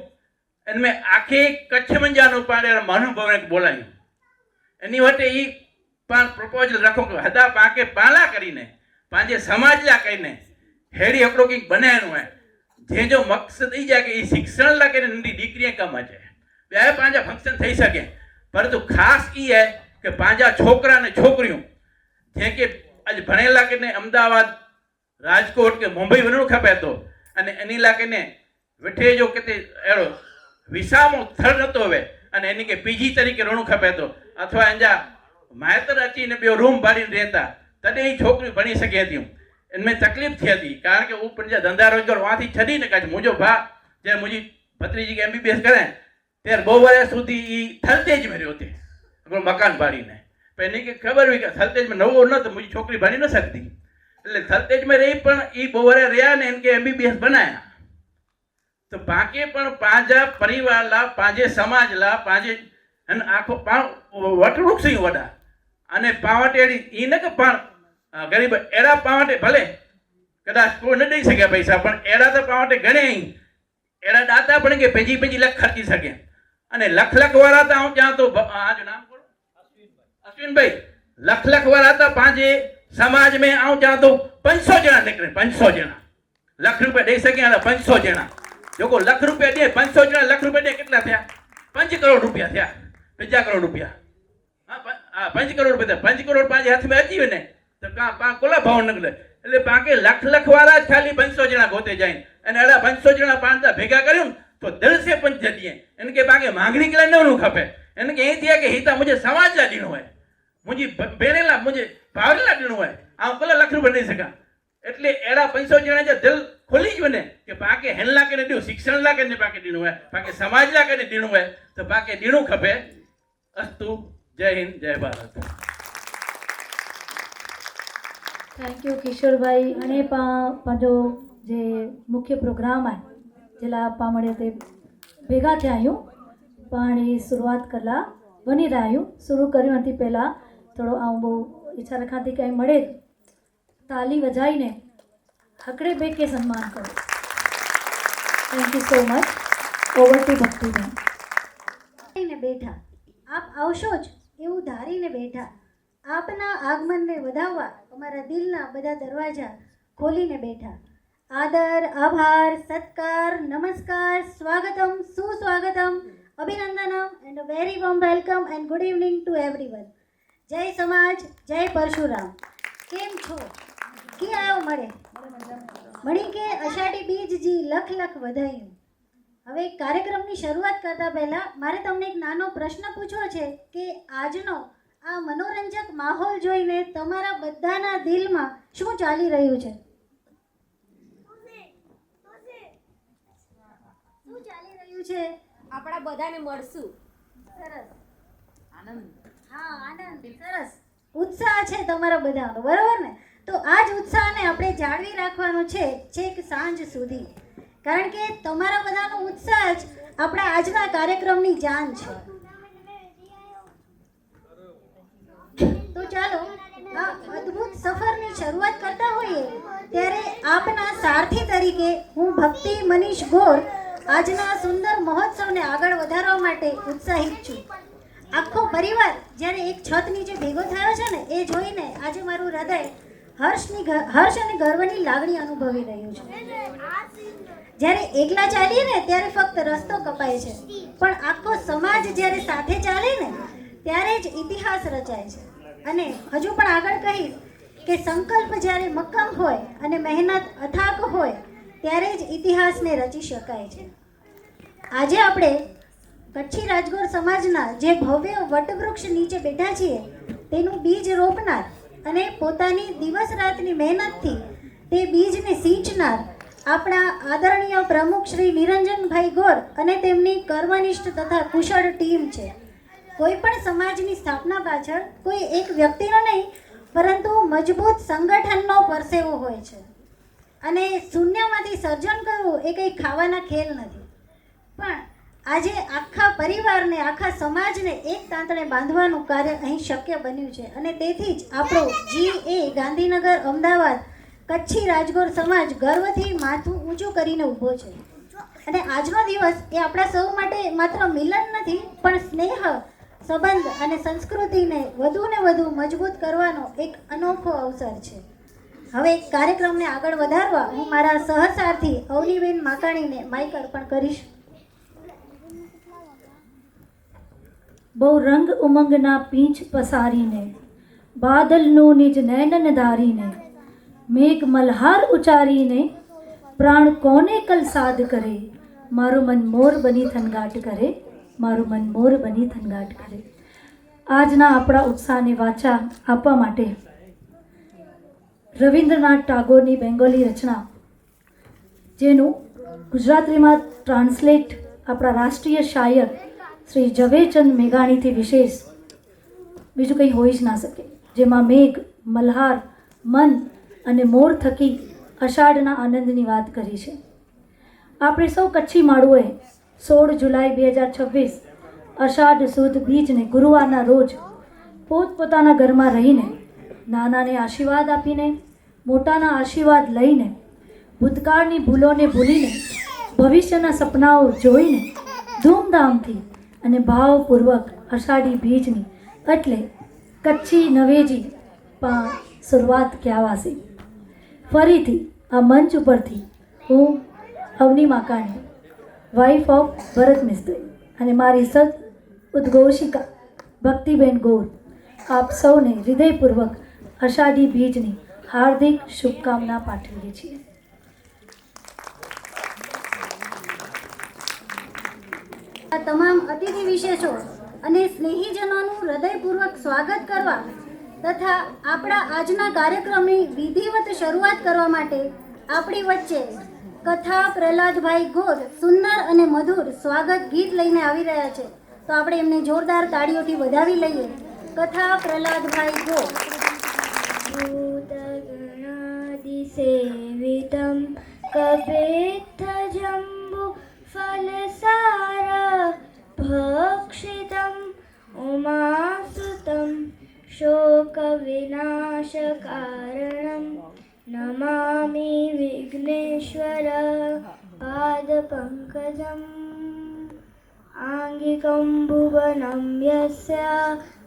इन में आखे कच्छ मंझानो पाण अहिड़ा महानुभावनि खे बोलायूं એની વટે એ પણ પ્રપોઝલ રાખો કે હદા પાકે પાલા કરીને પાંજે સમાજ લા કરીને હેડી हिकिड़ो કંઈક બનાવणो आहे जंहिंजो मक़सदु ई आहे कि ई शिक्षण लाइ करे नंढी दीकरीअ कमु अचे ॿिया पंहिंजा फंक्शन ठही सघे परंतु ख़ासि ई आहे कि पंहिंजा छोकिरा ने छोकिरियूं जंहिंखे अॼु भणियल आहे कि अहमदाबाद राजकोट के मुंबई वञणो खपे थो अने इन लाइ कि विठे जो किथे अहिड़ो विसामो थड़ नथो हुए अने इन खे पीजी तरीक़े रहणो खपे थो अथवा इन जा माइतर अची ने ॿियो रूम भाड़ीने रहनि था तॾहिं ई छोकिरियूं भणी सघे थियूं इनमें तकलीफ़ थिए थी कारण कि वो पंहिंजा धंधा रोजगार वहाँ थी छॾी न कजे मुंहिंजो भाउ जंहिं मुंहिंजी भत्रीजी खे MBBS कराए ત્યારે 2 વર્ષ સુધી એ થલતેજ में रहियो हुते हिकिड़ो मकान भाड़ीने पर इन खे ख़बर हुई कि थलतेज में नવો न त मुंहिंजी छोकिरी भणी न सघंदी એટલે થલતેજ में रही પણ એ 2 વર્ષ રહ્યા ને इनके MBBS बनाया तो पाके पण पंहिंजा परिवार ला पंहिंजे समाज ला पंहिंजे हन आखो पाण वटवृक्ष सही वॾा अने पाण वटि अहिड़ी ई न कि पाण गरीब अहिड़ा पाण वटि भले कदाच कोई न ॾेई सघे पैसा पण अहिड़ा त पाण वटि घणे ई अहिड़ा ॾाता पण के पंहिंजी लख ख़र्ची सघे अने लख वारा त आउं चवां थो आजो नाम बोलो अश्विन भाई लख वारा त पंहिंजे समाज में आउं चवां थो 500 ॼणा निकिरे 500 ॼणा लख रुपया ॾेई सघे हाणे 500 ॼणा जेको लख रुपया ॾे 500 ॼणा लख रुपया ॾे केतिरा थिया 5 करोड़ रुपया थिया 5 करोड़ रुपया हाँ 5 करोड़ रुपया 5 करोड़ पंहिंजे हथ में अची वञे त पाण कोला भाव न निकिरे એટલે પાકે લખ વાળા જ ખાલી 500 ॼणा गोते जाइन અને अहिड़ा 500 ॼणा पाण त भेगा करियूं तो दिल से पंच दिए इनके पाके मांगणी के लाइ न वञणो खपे इनके ये थिया कि ही त मुंहिंजे समाज लाइ ॾियणो आहे मुंहिंजी भेण लाइ मुंहिंजे भाउर लाइ ॾियणो आहे ऐं कोला लख रुपया ॾेई सघां એટલે अहिड़ा 500 ॼणा जो दिल खुली ज वञे कि पाके हिन लाइ करे ॾियो शिक्षण लाइ करे पाके ॾियणो आहे पाके समाज लाइ करे ॾियणो आहे त पाके ॾियणो खपे अस्तु जय हिंद जय भारत थैंक यू किशोर भाई अने पंहिंजो जे मुख्य प्रोग्राम आहे जे लाइ पाण मणे ते भेगा थिया आहियूं पाण जी शुरूआत कला वञी रहिया आहियूं शुरू करियूं थी पहिला थोरो ऐं बહુ ઈચ્છા रखां थी कि મળે ताली वजाईने हकड़े बे के सम्मान करो thank you so much over to Bhakti ma'am ને બેઠા આપ આવશો જ એવું ધારીને બેઠા આપના આગમનને વધાવવા અમારા દિલના બધા દરવાજા ખોલીને બેઠા આદર આભાર સત્કાર નમસ્કાર સ્વાગતમ સુસ્વાગતમ અભિનંદનમ and a very warm welcome and good evening to everyone જય સમાજ જય પરશુરામ કેમ છો કે આવ્યો મળી કે અષાઢી બીજજી લખ લખ વધાયું હવે કાર્યક્રમની શરૂઆત કરતા પહેલા મારે તમને એક નાનો પ્રશ્ન પૂછવો છે કે આજનો આ મનોરંજક માહોલ જોઈને તમારા બધાના દિલમાં શું ચાલી રહ્યું છે શું ચાલી રહ્યું છે આપણા બધાને મળશું સરસ આનંદ હા આનંદ સરસ ઉત્સાહ છે તમારા બધાનો બરાબર ને તો આ જ ઉત્સાહને આપણે જાળવી રાખવાનો છે છેક સાંજ સુધી કારણ કે તમારા બધાનો ઉત્સાહ જ આપણા આજના કાર્યક્રમની જાન છે તો ચાલો આ અદ્ભુત સફરની શરૂઆત કરતા હોઈએ ત્યારે આપના સારથી તરીકે હું ભક્તિ મનીષ ગોર આજના સુંદર મહોત્સવને આગળ વધારવા માટે ઉત્સાહિત છું આખો પરિવાર જ્યારે એક છત નીચે ભેગો થયો છે ને એ જોઈને આજે મારું હૃદય હર્ષ અને ગર્વની લાગણી અનુભવી રહ્યું છે જ્યારે એકલા ચાલીએ ને ત્યારે ફક્ત રસ્તો કપાય છે પણ આખો સમાજ જ્યારે સાથે ચાલે ને ત્યારે જ ઇતિહાસ રચાય છે અને હજુ પણ આગળ કહીશ કે સંકલ્પ જ્યારે મક્કમ હોય અને મહેનત અથાક હોય ત્યારે જ ઇતિહાસને રચી શકાય છે આજે આપણે કચ્છી રાજગોર સમાજના જે ભવ્ય વટવૃક્ષ નીચે બેઠા છીએ તેનું બીજ રોપનાર અને પોતાની દિવસ રાતની મહેનતથી તે બીજને સિંચનાર આપણા આદરણીય પ્રમુખ શ્રી નિરંજનભાઈ ગોર અને તેમની કર્મનિષ્ઠ તથા કુશળ ટીમ છે કોઈ પણ સમાજની સ્થાપના પાછળ કોઈ એક વ્યક્તિનો નહીં પરંતુ મજબૂત સંગઠનનો પરસેવો હોય છે. અને શૂન્યમાંથી સર્જન કરવું એ કંઈ ખાવાના ખેલ નથી, પણ આજે આખા પરિવારને, આખા સમાજને એક તાંતણે બાંધવાનું કાર્ય અહીં શક્ય બન્યું છે. અને તેથી જ આપણો GA ગાંધીનગર અમદાવાદ કચ્છી રાજગોર સમાજ ગર્વથી માથું ઊંચું કરીને ઊભો છે. અને આજનો દિવસ એ આપણા સૌ માટે માત્ર મિલન નથી, પણ સ્નેહ, સંબંધ અને સંસ્કૃતિને વધુ ને વધુ મજબૂત કરવાનો એક અનોખો અવસર છે. હવે કાર્યક્રમને આગળ વધારવા હું મારા સહસારથી અવનીબેન માકાણીને માઇક અર્પણ કરીશ. બહુ રંગ ઉમંગના પીંછ પસારીને, બાદલનું નિજ નયનન ધારીને, મેઘ મલ્હાર ઉચારીને, પ્રાણ કોને કલસાદ કરે, મારું મન મોર બની થનગાટ કરે, મારું મન મોર બની થનગાટ કરે. આજના આપણા ઉત્સાહને વાચા આપવા માટે રવિન્દ્રનાથ ટાગોરની બેંગોલી રચના, જેનું ગુજરાતીમાં ટ્રાન્સલેટ આપણા રાષ્ટ્રીય શાયર શ્રી ઝવેરચંદ મેઘાણીથી વિશેષ બીજું કંઈ હોઈ જ ના શકે, જેમાં મેઘ, મલ્હાર, મન અને મોર થકી અષાઢના આનંદની વાત કરી છે. આપણે સૌ કચ્છી માળુઓએ 16 જુલાઈ 2026 અષાઢ સુદ બીજને ગુરુવારના રોજ પોતપોતાના ઘરમાં રહીને નાનાને આશીર્વાદ આપીને, મોટાના આશીર્વાદ લઈને, ભૂતકાળની ભૂલોને ભૂલીને, ભવિષ્યના સપનાઓ જોઈને ધૂમધામથી અને ભાવપૂર્વક અષાઢી બીજની એટલે કચ્છી નવેજી શરૂઆત કહેવાશે. ફરીથી આ મંચ ઉપરથી હું અવની માકાણી, વાઇફ ઓફ ભરત મિસ્ત્રી, અને મારી સદ ઉદ્ઘોષિકા ભક્તિબેન ગોર આપ સૌને હૃદયપૂર્વક અષાઢી બીજની હાર્દિક શુભકામના પાઠવીએ છીએ. આ તમામ અતિથિ વિશેષો અને સ્નેહીજનોનું હૃદયપૂર્વક સ્વાગત કરવા તથા આપણા આજના કાર્યક્રમની વિધિવત શરૂઆત કરવા માટે આપણી વચ્ચે કથા પ્રહલાદભાઈ ગોર સુંદર અને મધુર સ્વાગત ગીત લઈને આવી રહ્યા છે. તો આપણે એમને જોરદાર તાળીઓથી વધાવી લઈએ. કથા પ્રહલાદભાઈ ગોર. ભૂતગણાદિસેવિतं કપિત્થજંબુ ફલસાર ભક્ષિતम् ઉમાસુतं શોકવિનાશકારણં નમામિ વિઘ્નેશ્વર પાદપંકજम्. આંગિકં ભુવनं યસ્ય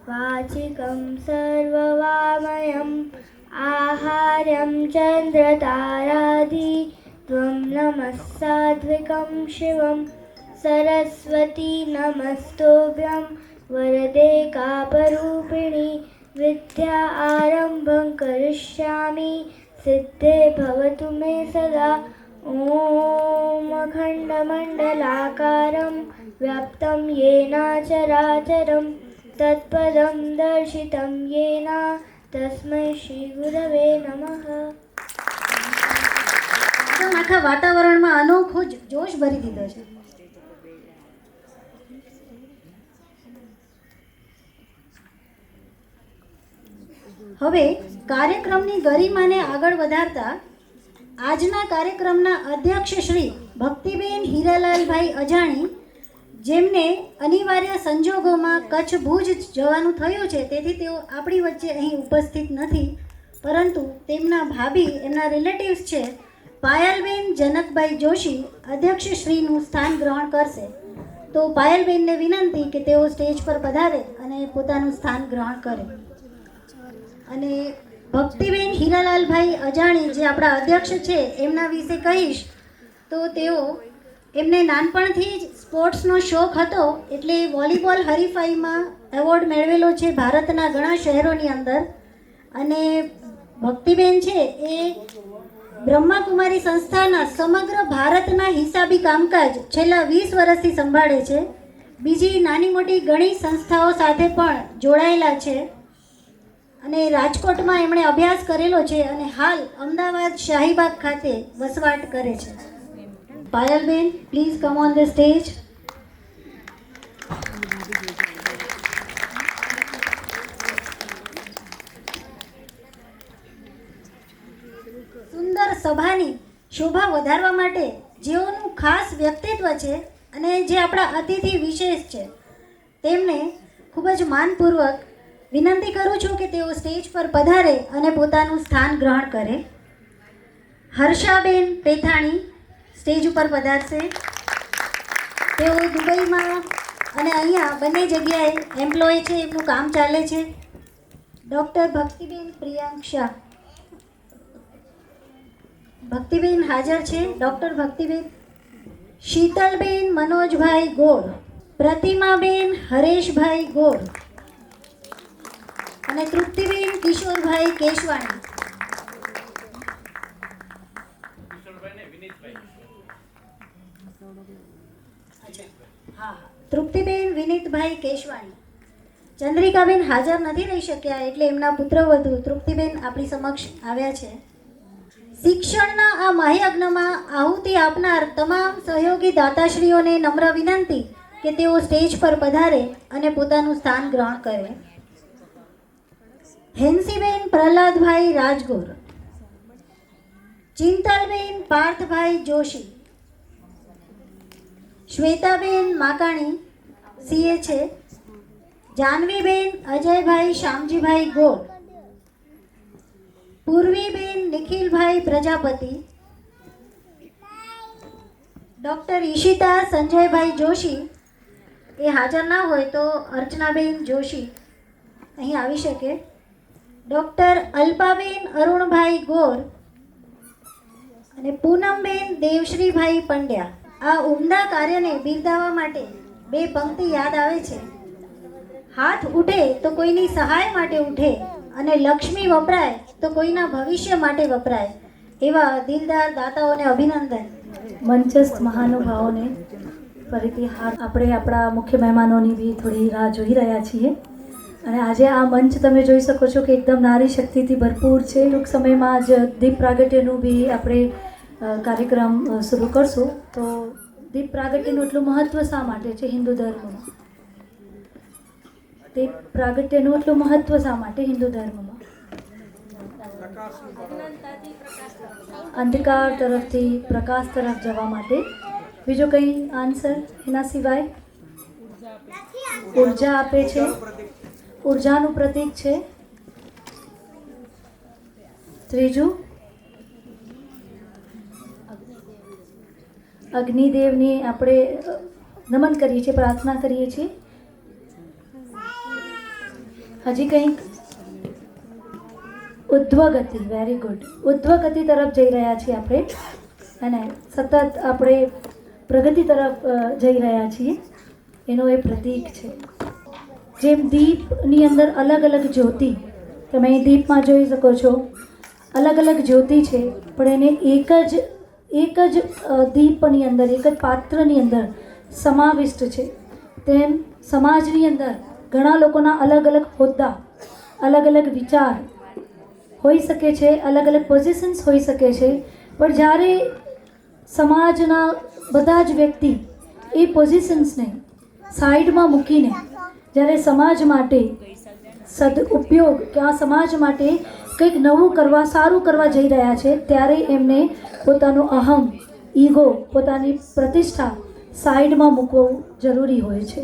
વાચિકં સર્વવામયम् આહાર્યં ચંદ્રતારાધિ ત્વં નમઃ સાત્વિકં શિવં સરસ્વતી નમસ્તોભ્યં વરદે કાપરૂપિણી વિદ્યા આરંભં કરિષ્યામિ સિદ્ધે ભવતુ મે સદા. ઓમ અખંડમંડલાકારં વ્યાપ્तं येन ચરાચરं તત્પદં દર્શિतं येन તસ્मै શ્રી ગુરવે નમઃ. આખા વાતાવરણમાં અનોખો જોશ ભરી દીધો છે. હવે કાર્યક્રમની ગરિમાને આગળ વધારતા આજના કાર્યક્રમના અધ્યક્ષ શ્રી ભક્તિબેન હીરાલાલભાઈ અજાણી, જેમને અનિવાર્ય સંજોગોમાં કચ્છ ભુજ જવાનું થયું છે, તેથી તેઓ આપણી વચ્ચે અહીં ઉપસ્થિત નથી, પરંતુ તેમના ભાભી, એમના રિલેટિવ્સ છે પાયલબેન જનકભાઈ જોશી, અધ્યક્ષ શ્રીનું સ્થાન ગ્રહણ કરશે. તો પાયલબેનને વિનંતી કે તેઓ સ્ટેજ પર પધારે અને પોતાનું સ્થાન ગ્રહણ કરે. અને ભક્તિબેન હીરાલાલભાઈ અજાણી, જે આપણા અધ્યક્ષ છે, એમના વિશે કહીશ તો એમને નાનપણથી જ સ્પોર્ટ્સનો શોખ હતો, એટલે વોલીબોલ હરીફાઈમાં એવોર્ડ મેળવેલો છે ભારતના ઘણા શહેરોની અંદર. અને ભક્તિબેન છે એ બ્રહ્માકુમારી સંસ્થાના સમગ્ર ભારતના હિસાબી કામકાજ છેલ્લા 20 વર્ષથી સંભાળે છે. બીજી નાની મોટી ઘણી સંસ્થાઓ સાથે પણ જોડાયેલા છે અને રાજકોટમાં એમણે અભ્યાસ કરેલો છે અને હાલ અમદાવાદ શાહીબાગ ખાતે વસવાટ કરે છે. Payalben, please come on the stage. સભાની શોભા વધારવા માટે જેઓનું ખાસ વ્યક્તિત્વ છે અને જે આપણા અતિથિ વિશેષ છે તેમને ખૂબ જ માનપૂર્વક વિનંતી કરું છું કે તેઓ સ્ટેજ પર પધારે અને પોતાનું સ્થાન ગ્રહણ કરે. હર્ષાબેન પેથાણી સ્ટેજ ઉપર પધારશે. તેઓ દુબઈમાં અને અહીંયા બંને જગ્યાએ એમ્પ્લોય છે, એમનું કામ ચાલે છે. ડૉક્ટર ભક્તિબેન પ્રિયાંક શાહ, ભક્તિબેન હાજર છે. ડૉક્ટર ભક્તિબેન. શીતલબેન મનોજભાઈ ગોર, પ્રતિમાબેન હરેશભાઈ ગોર અને તૃપ્તિબેન કિશોરભાઈ કેશવાણી. તૃપ્તિબેન વિનીતભાઈ કેશવાણી. ચંદ્રિકાબેન હાજર નથી રહી શક્યા એટલે એમના પુત્રવધુ તૃપ્તિબેન આપણી સમક્ષ આવ્યા છે. શિક્ષણના આ મહાયજ્ઞમાં આહુતિ આપનાર તમામ સહયોગી દાતાશ્રીઓને નમ્ર વિનંતી કે તેઓ સ્ટેજ પર પધારે અને પોતાનું સ્થાન ગ્રહણ કરે. હેન્સીબેન પ્રહલાદભાઈ રાજગોર, ચિંતલબેન પાર્થભાઈ જોશી, શ્વેતાબેન માકાણી સીએ છે, જાનવીબેન અજયભાઈ શ્યામજીભાઈ ગોર, પૂર્વીબેન નિખિલભાઈ પ્રજાપતિ, ડૉક્ટર ઈશિતા સંજયભાઈ જોશી એ હાજર ના હોય તો અર્ચનાબેન જોશી અહીં આવી શકે. ડૉક્ટર અલ્પાબેન અરુણભાઈ ગોર અને પૂનમબેન દેવશ્રીભાઈ પંડ્યા. આ ઉમદા કાર્યને બિરદાવવા માટે બે પંક્તિ યાદ આવે છે. હાથ ઉઠે તો કોઈની સહાય માટે ઉઠે અને લક્ષ્મી વપરાય તો કોઈના ભવિષ્ય માટે વપરાય. એવા દિલદાર દાતાઓને અભિનંદન. મંચસ્થ મહાનુભાવોને ફરીથી આપણે આપણા મુખ્ય મહેમાનોની બી થોડી રાહ જોઈ રહ્યા છીએ. અને આજે આ મંચ તમે જોઈ શકો છો કે એકદમ નારી શક્તિથી ભરપૂર છે. ટૂંક સમયમાં જ દીપ પ્રાગટ્યનું બી આપણે કાર્યક્રમ શરૂ કરશું. તો દીપ પ્રાગટ્યનું એટલું મહત્ત્વ શા માટે છે હિન્દુ ધર્મમાં? દીપ પ્રાગટ્યનું એટલું મહત્ત્વ શા માટે હિન્દુ ધર્મમાં? અંધકાર તરફથી પ્રકાશ તરફ જવા માટે. બીજો કંઈ આન્સર એના સિવાય? ઉર્જા આપે છે, ઉર્જાનું પ્રતીક છે. ત્રીજું અગ્નિદેવની આપણે નમન કરીએ છીએ, પ્રાર્થના કરીએ છીએ. હજી કંઈક? ઉધ્વગતિ. Very good. ઉધ્વગતિ તરફ જઈ રહ્યા છીએ આપણે અને સતત આપણે પ્રગતિ તરફ જઈ રહ્યા છીએ. એનું એ પ્રતીક છે. જેમ દીપની અંદર અલગ અલગ જ્યોતિ, તમે અહીં દીપમાં જોઈ શકો છો, અલગ અલગ જ્યોતિ છે પણ એને એક જ દીપની અંદર, એક જ પાત્રની અંદર સમાવિષ્ટ છે. તેમ સમાજની અંદર ઘણા લોકોના અલગ અલગ હોદ્દા, અલગ અલગ વિચાર હોઈ શકે છે, અલગ અલગ પોઝિશન્સ હોઈ શકે છે. પણ જ્યારે સમાજના બધા જ વ્યક્તિ એ પોઝિશન્સને સાઈડમાં મૂકીને જ્યારે સમાજ માટે સદઉપયોગ કે આ સમાજ માટે કંઈક નવું કરવા, સારું કરવા જઈ રહ્યા છે, ત્યારે એમને પોતાનું અહમ, ઈગો, પોતાની પ્રતિષ્ઠા સાઈડમાં મૂકવું જરૂરી હોય છે.